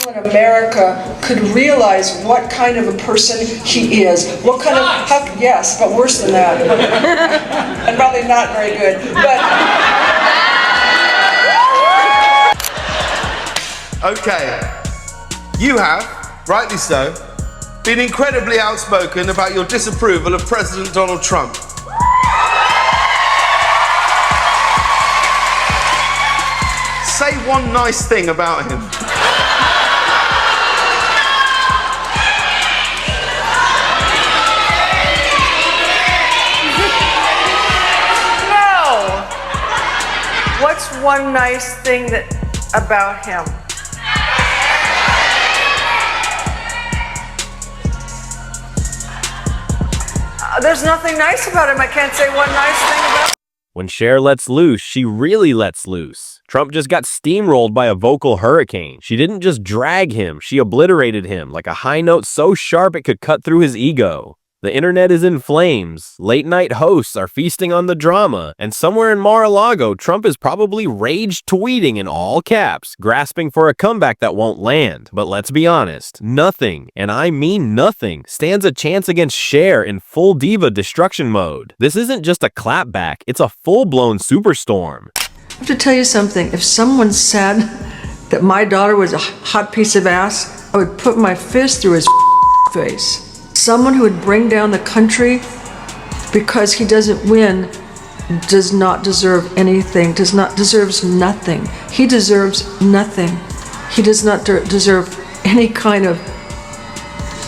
In America could realize what kind of a person he is. What kind of, yes, but worse than that. And probably not very good. But okay, you have, rightly so, been incredibly outspoken about your disapproval of President Donald Trump. Say one nice thing about him. no! What's one nice thing about him? There's nothing nice about him. I can't say one nice thing about him. When Cher lets loose, she really lets loose. Trump just got steamrolled by a vocal hurricane. She didn't just drag him, she obliterated him like a high note so sharp it could cut through his ego. The internet is in flames, late-night hosts are feasting on the drama, and somewhere in Mar-a-Lago, Trump is probably rage tweeting in all caps, grasping for a comeback that won't land. But let's be honest, nothing, and I mean nothing, stands a chance against Cher in full diva destruction mode. This isn't just a clapback, it's a full-blown superstorm. I have to tell you something. If someone said that my daughter was a hot piece of ass, I would put my fist through his face. Someone who would bring down the country because he doesn't win does not deserve anything, deserves nothing. He deserves nothing. He does not deserve any kind of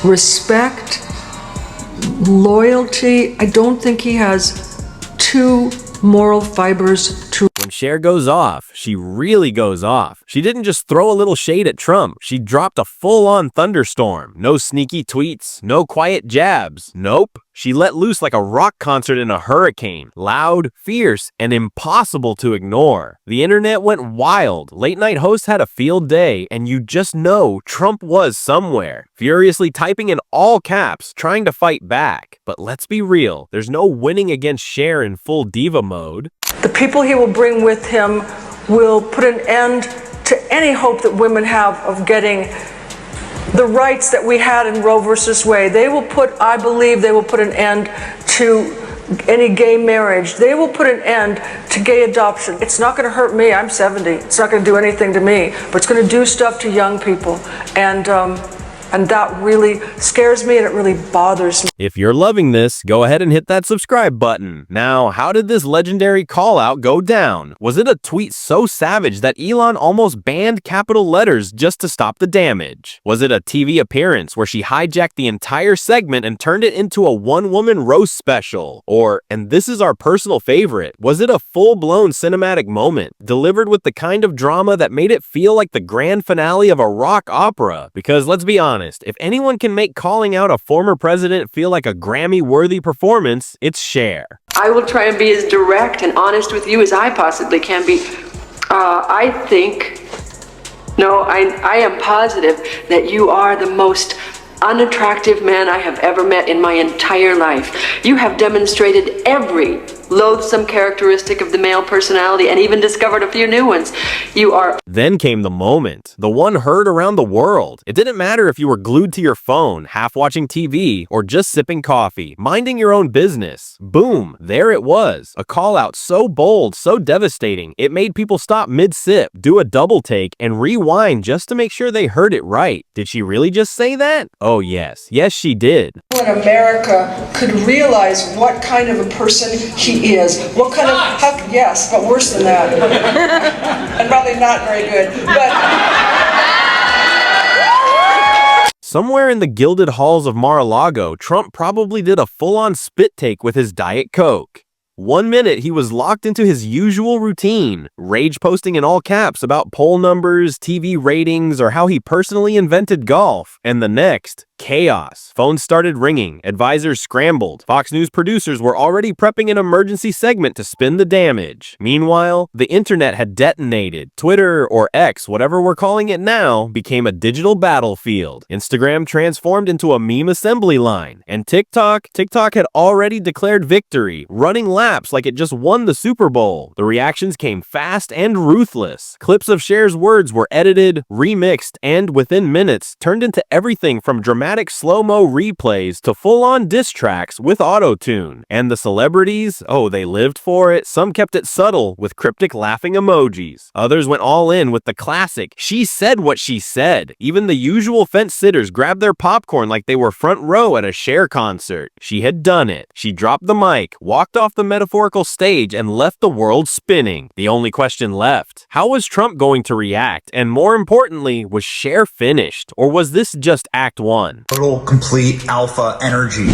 respect, loyalty. I don't think he has two moral fibers to. When Cher goes off, she really goes off. She didn't just throw a little shade at Trump. She dropped a full-on thunderstorm. No sneaky tweets, no quiet jabs. Nope. She let loose like a rock concert in a hurricane. Loud, fierce, and impossible to ignore. The internet went wild. Late-night hosts had a field day, and you just know Trump was somewhere, furiously typing in all caps, trying to fight back. But let's be real, there's no winning against Cher in full diva mode. The people he will bring with him will put an end to any hope that women have of getting the rights that we had in Roe versus Wade. I believe they will put an end to any gay marriage. They will put an end to gay adoption. It's not going to hurt me. I'm 70. It's not going to do anything to me, but it's going to do stuff to young people. And that really scares me and it really bothers me. If you're loving this, go ahead and hit that subscribe button. Now, how did this legendary call out go down? Was it a tweet so savage that Elon almost banned capital letters just to stop the damage? Was it a TV appearance where she hijacked the entire segment and turned it into a one-woman roast special? Or, and this is our personal favorite, was it a full-blown cinematic moment, delivered with the kind of drama that made it feel like the grand finale of a rock opera? Because let's be honest, if anyone can make calling out a former president feel like a Grammy-worthy performance, it's Cher. I will try and be as direct and honest with you as I possibly can be. I am positive that you are the most unattractive man I have ever met in my entire life. You have demonstrated every loathsome characteristic of the male personality and even discovered a few new ones. You are. Then came the moment, the one heard around the world. It didn't matter if you were glued to your phone, half watching TV, or just sipping coffee, minding your own business. Boom, there it was. A call out so bold, so devastating, it made people stop mid-sip, do a double take, and rewind just to make sure they heard it right. Did she really just say that? Oh yes, yes she did. In America could realize what kind of a person he is. What kind of, yes, but worse than that. And probably not very good. But somewhere in the gilded halls of Mar-a-Lago, Trump probably did a full-on spit take with his Diet Coke. 1 minute, he was locked into his usual routine, rage posting in all caps about poll numbers, TV ratings, or how he personally invented golf. And the next, Chaos. Phones started ringing. Advisors scrambled. Fox News producers were already prepping an emergency segment to spin the damage. Meanwhile, the internet had detonated. Twitter, or X, whatever we're calling it now, became a digital battlefield. Instagram transformed into a meme assembly line. And TikTok had already declared victory, running laps like it just won the Super Bowl. The reactions came fast and ruthless. Clips of Cher's words were edited, remixed, and within minutes turned into everything from dramatic slow-mo replays to full-on diss tracks with auto-tune. And the celebrities, oh, they lived for it. Some kept it subtle with cryptic laughing emojis. Others went all in with the classic, "She said what she said." Even the usual fence-sitters grabbed their popcorn like they were front row at a Cher concert. She had done it. She dropped the mic, walked off the metaphorical stage, and left the world spinning. The only question left: how was Trump going to react? And more importantly, was Cher finished? Or was this just Act 1? Total complete alpha energy.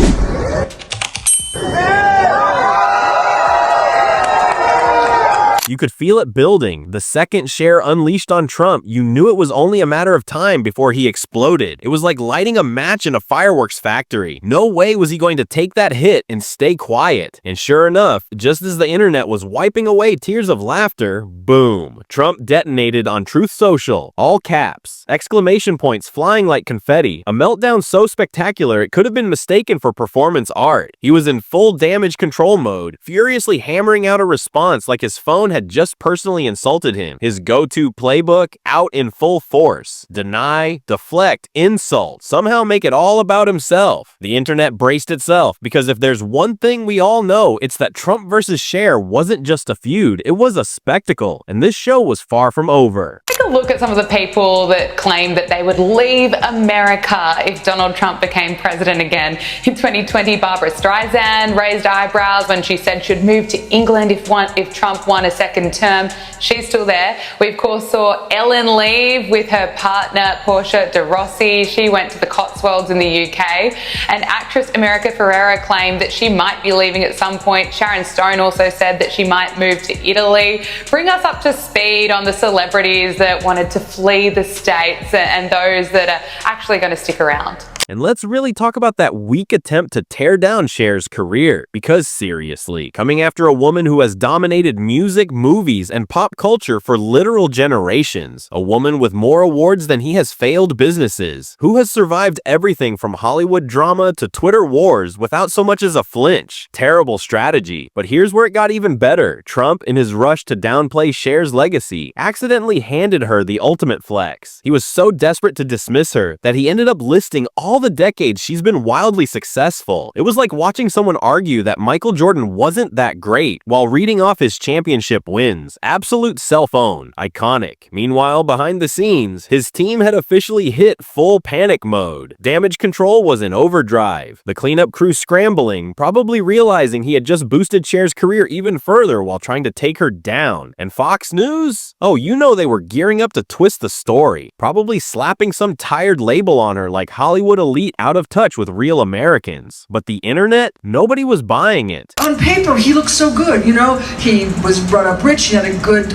You could feel it building. The second Cher unleashed on Trump, you knew it was only a matter of time before he exploded. It was like lighting a match in a fireworks factory. No way was he going to take that hit and stay quiet. And sure enough, just as the internet was wiping away tears of laughter, boom, Trump detonated on Truth Social, all caps, exclamation points flying like confetti, a meltdown so spectacular it could have been mistaken for performance art. He was in full damage control mode, furiously hammering out a response like his phone had just personally insulted him. His go-to playbook out in full force. Deny, deflect, insult, somehow make it all about himself. The internet braced itself because if there's one thing we all know, it's that Trump versus Cher wasn't just a feud, it was a spectacle, and this show was far from over. Take a look at some of the people that claimed that they would leave America if Donald Trump became president again. In 2020, Barbara Streisand raised eyebrows when she said she'd move to England if Trump won a second term. She's still there. We of course saw Ellen leave with her partner Portia de Rossi. She went to the Cotswolds in the UK. And actress America Ferrera claimed that she might be leaving at some point. Sharon Stone also said that she might move to Italy. Bring us up to speed on the celebrities that wanted to flee the States and those that are actually going to stick around. And let's really talk about that weak attempt to tear down Cher's career. Because seriously, coming after a woman who has dominated music, movies, and pop culture for literal generations, a woman with more awards than he has failed businesses, who has survived everything from Hollywood drama to Twitter wars without so much as a flinch. Terrible strategy. But here's where it got even better. Trump, in his rush to downplay Cher's legacy, accidentally handed her the ultimate flex. He was so desperate to dismiss her that he ended up listing all the decades she's been wildly successful. It was like watching someone argue that Michael Jordan wasn't that great while reading off his championship wins. Absolute self-own. Iconic. Meanwhile, behind the scenes, his team had officially hit full panic mode. Damage control was in overdrive. The cleanup crew scrambling, probably realizing he had just boosted Cher's career even further while trying to take her down. And Fox News? Oh, you know they were gearing up to twist the story. Probably slapping some tired label on her like Hollywood elite out of touch with real Americans. But the internet? Nobody was buying it. On paper, he looked so good, you know. He was brought up rich. He had a good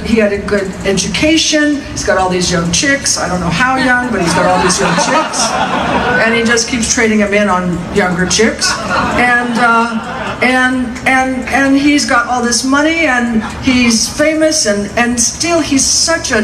education. He's got all these young chicks. I don't know how young, but he's got all these young chicks, and he just keeps trading them in on younger chicks. And he's got all this money, and he's famous, and still he's such a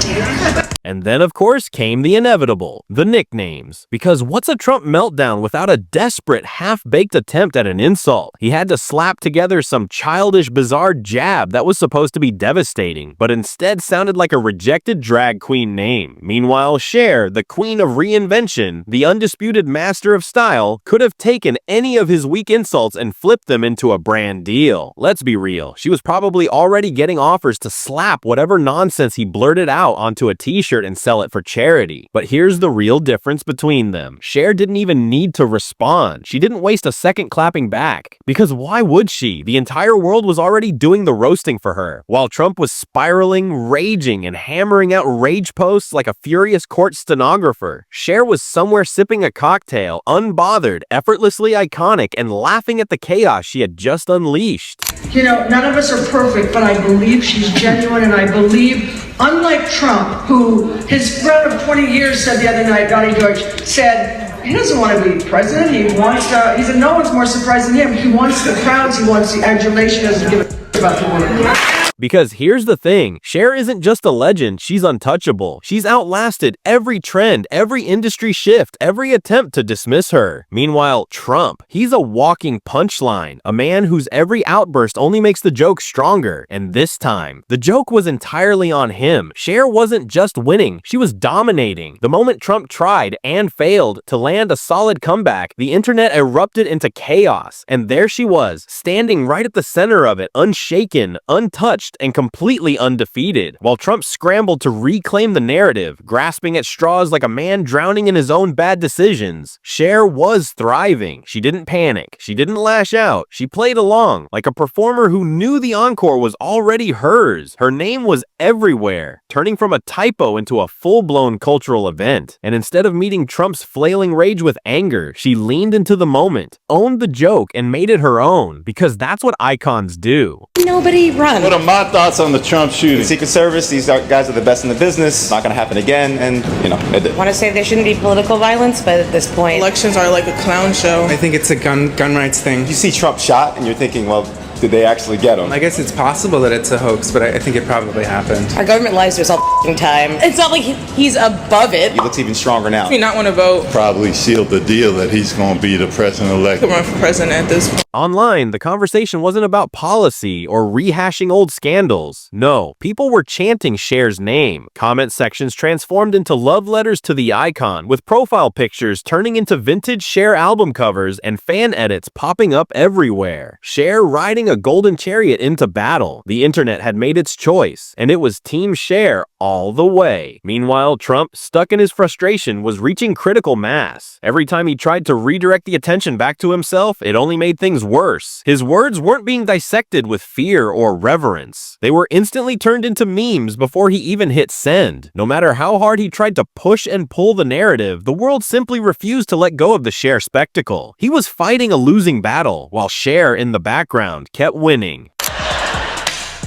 dick. And then, of course, came the inevitable, the nicknames. Because what's a Trump meltdown without a desperate, half-baked attempt at an insult? He had to slap together some childish, bizarre jab that was supposed to be devastating, but instead sounded like a rejected drag queen name. Meanwhile, Cher, the queen of reinvention, the undisputed master of style, could have taken any of his weak insults and flipped them into a brand deal. Let's be real, she was probably already getting offers to slap whatever nonsense he blurted out onto a t-shirt and sell it for charity. But here's the real difference between them. Cher didn't even need to respond. She didn't waste a second clapping back. Because why would she? The entire world was already doing the roasting for her. While Trump was spiraling, raging, and hammering out rage posts like a furious court stenographer, Cher was somewhere sipping a cocktail, unbothered, effortlessly iconic, and laughing at the chaos she had just unleashed. You know, none of us are perfect, but I believe she's genuine, and I believe, unlike Trump, who his friend of 20 years said the other night, Donnie Deutsch, said, He doesn't want to be president. He wants no one's more surprised than him. He wants the crowds. He wants the adulation. He doesn't give a about the world. Because here's the thing, Cher isn't just a legend, she's untouchable. She's outlasted every trend, every industry shift, every attempt to dismiss her. Meanwhile, Trump, he's a walking punchline, a man whose every outburst only makes the joke stronger. And this time, the joke was entirely on him. Cher wasn't just winning, she was dominating. The moment Trump tried and failed to land a solid comeback, the internet erupted into chaos. And there she was, standing right at the center of it, unshaken, untouched, and completely undefeated. While Trump scrambled to reclaim the narrative, grasping at straws like a man drowning in his own bad decisions, Cher was thriving. She didn't panic. She didn't lash out. She played along, like a performer who knew the encore was already hers. Her name was everywhere, turning from a typo into a full-blown cultural event. And instead of meeting Trump's flailing rage with anger, she leaned into the moment, owned the joke, and made it her own, because that's what icons do. Nobody run. What are my thoughts on the Trump shooting? Secret Service, these guys are the best in the business. It's not going to happen again, and, I want to say there shouldn't be political violence, but at this point... Elections are like a clown show. I think it's a gun rights thing. You see Trump shot, and you're thinking, well, did they actually get him? I guess it's possible that it's a hoax, but I think it probably happened. Our government lies to us all the time. It's not like he's above it. He looks even stronger now. If you not want to vote, probably sealed the deal that he's going to be the president-elect. Could run for president at this point. Online, the conversation wasn't about policy or rehashing old scandals. No, people were chanting Cher's name. Comment sections transformed into love letters to the icon, with profile pictures turning into vintage Cher album covers and fan edits popping up everywhere. Cher riding a golden chariot into battle. The internet had made its choice, and it was Team Cher all the way. Meanwhile, Trump, stuck in his frustration, was reaching critical mass. Every time he tried to redirect the attention back to himself, it only made things worse. His words weren't being dissected with fear or reverence. They were instantly turned into memes before he even hit send. No matter how hard he tried to push and pull the narrative, the world simply refused to let go of the Cher spectacle. He was fighting a losing battle, while Cher in the background kept winning.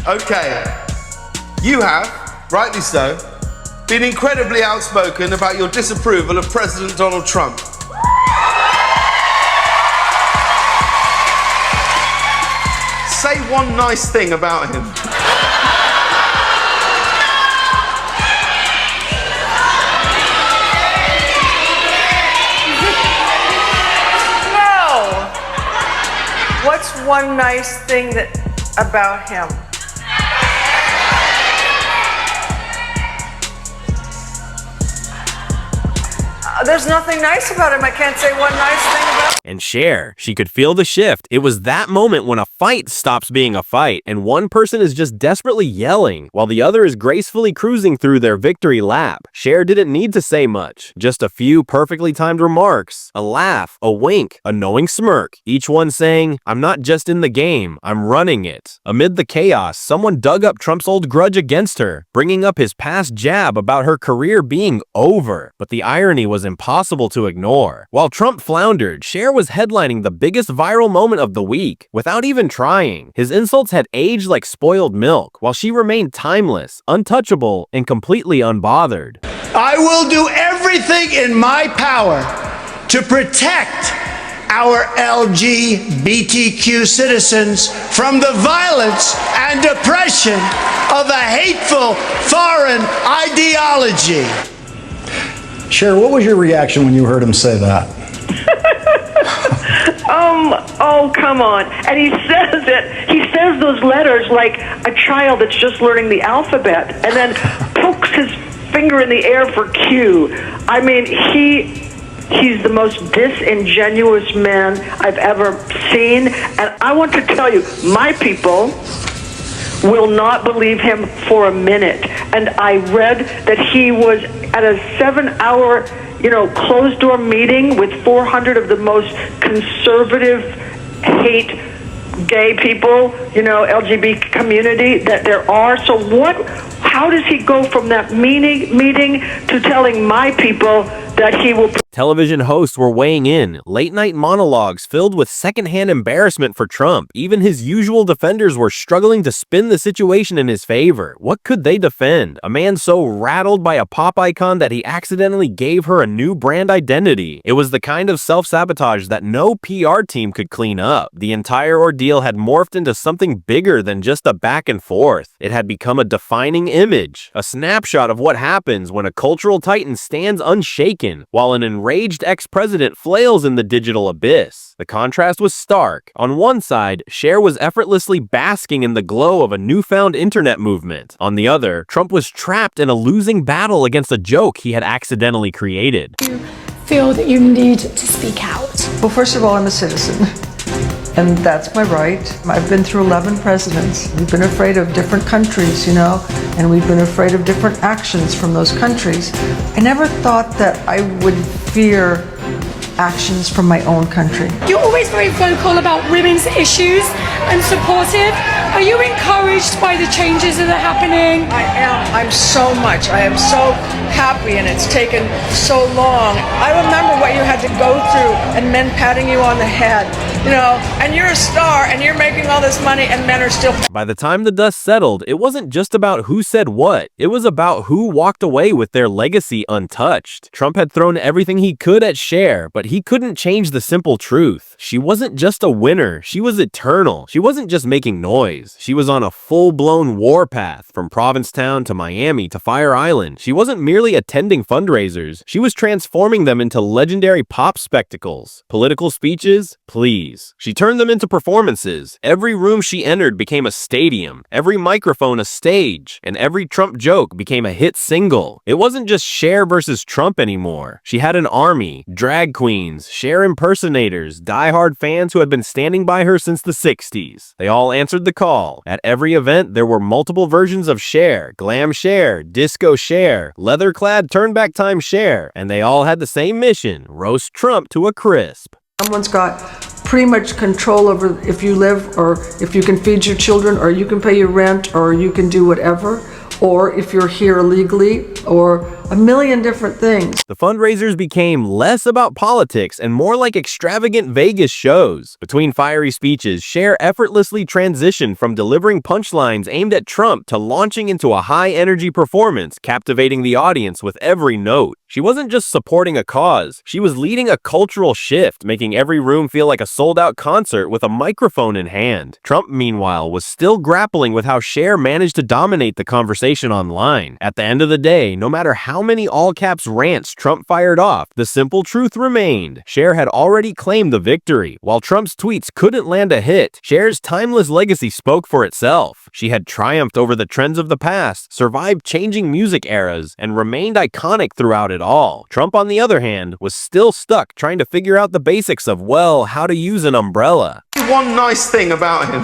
Okay, you have, rightly so, been incredibly outspoken about your disapproval of President Donald Trump. Say one nice thing about him. No! What's one nice thing about him? There's nothing nice about him. I can't say one nice thing about him. And Cher, she could feel the shift. It was that moment when a fight stops being a fight, and one person is just desperately yelling, while the other is gracefully cruising through their victory lap. Cher didn't need to say much, just a few perfectly timed remarks, a laugh, a wink, a knowing smirk, each one saying, "I'm not just in the game, I'm running it." Amid the chaos, someone dug up Trump's old grudge against her, bringing up his past jab about her career being over. But the irony was impossible to ignore. While Trump floundered, Cher was headlining the biggest viral moment of the week, without even trying. His insults had aged like spoiled milk, while she remained timeless, untouchable, and completely unbothered. I will do everything in my power to protect our LGBTQ citizens from the violence and oppression of a hateful foreign ideology. Cher, what was your reaction when you heard him say that? Oh, come on. And he says those letters like a child that's just learning the alphabet and then pokes his finger in the air for Q. I mean, he's the most disingenuous man I've ever seen. And I want to tell you, my people will not believe him for a minute. And I read that he was at a 7-hour, closed-door meeting with 400 of the most conservative, hate gay people, LGBT community that there are. So how does he go from that meeting to telling my people that he will. Television hosts were weighing in, late-night monologues filled with secondhand embarrassment for Trump. Even his usual defenders were struggling to spin the situation in his favor. What could they defend? A man so rattled by a pop icon that he accidentally gave her a new brand identity. It was the kind of self-sabotage that no PR team could clean up. The entire ordeal had morphed into something bigger than just a back and forth. It had become a defining image, a snapshot of what happens when a cultural titan stands unshaken, while an enraged ex-president flails in the digital abyss. The contrast was stark. On one side, Cher was effortlessly basking in the glow of a newfound internet movement. On the other, Trump was trapped in a losing battle against a joke he had accidentally created. You feel that you need to speak out? Well, first of all, I'm a citizen. And that's my right. I've been through 11 presidents. We've been afraid of different countries, you know, and we've been afraid of different actions from those countries. I never thought that I would fear actions from my own country. You're always very vocal about women's issues and supportive. Are you encouraged by the changes that are happening? I am. I'm so much. I am so happy, and it's taken so long. I remember what you had to go through and men patting you on the head, you know, and you're a star and you're making all this money and men are still. By the time the dust settled, it wasn't just about who said what. It was about who walked away with their legacy untouched. Trump had thrown everything he could at Cher, but he couldn't change the simple truth. She wasn't just a winner. She was eternal. She wasn't just making noise. She was on a full-blown warpath, from Provincetown to Miami to Fire Island. She wasn't merely attending fundraisers. She was transforming them into legendary pop spectacles. Political speeches? Please. She turned them into performances. Every room she entered became a stadium, every microphone a stage, and every Trump joke became a hit single. It wasn't just Cher versus Trump anymore. She had an army, drag queens, Cher impersonators, diehard fans who had been standing by her since the 60s. They all answered the call. At every event, there were multiple versions of Cher: glam Cher, disco Cher, leather-clad turn-back time Cher, and they all had the same mission: roast Trump to a crisp. Someone's got pretty much control over if you live, or if you can feed your children, or you can pay your rent, or you can do whatever, or if you're here illegally, or a million different things. The fundraisers became less about politics and more like extravagant Vegas shows. Between fiery speeches, Cher effortlessly transitioned from delivering punchlines aimed at Trump to launching into a high-energy performance, captivating the audience with every note. She wasn't just supporting a cause, she was leading a cultural shift, making every room feel like a sold-out concert with a microphone in hand. Trump, meanwhile, was still grappling with how Cher managed to dominate the conversation online. At the end of the day, no matter how many all-caps rants Trump fired off, the simple truth remained: Cher had already claimed the victory. While Trump's tweets couldn't land a hit, Cher's timeless legacy spoke for itself. She had triumphed over the trends of the past, survived changing music eras, and remained iconic throughout it all. Trump, on the other hand, was still stuck trying to figure out the basics of, well, how to use an umbrella. One nice thing about him.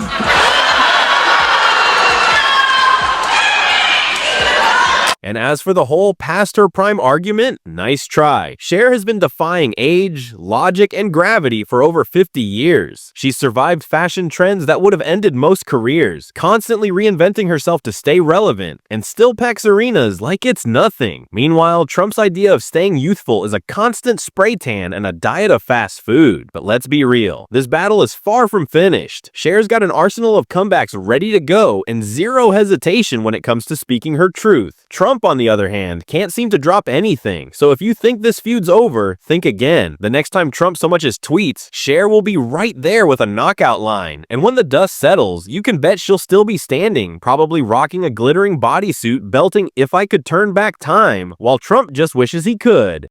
And as for the whole past her prime argument, nice try. Cher has been defying age, logic, and gravity for over 50 years. She's survived fashion trends that would have ended most careers, constantly reinventing herself to stay relevant, and still packs arenas like it's nothing. Meanwhile, Trump's idea of staying youthful is a constant spray tan and a diet of fast food. But let's be real, this battle is far from finished. Cher's got an arsenal of comebacks ready to go and zero hesitation when it comes to speaking her truth. Trump, on the other hand, can't seem to drop anything. So if you think this feud's over, think again. The next time Trump so much as tweets, Cher will be right there with a knockout line. And when the dust settles, you can bet she'll still be standing, probably rocking a glittering bodysuit, belting "If I Could Turn Back Time," while Trump just wishes he could.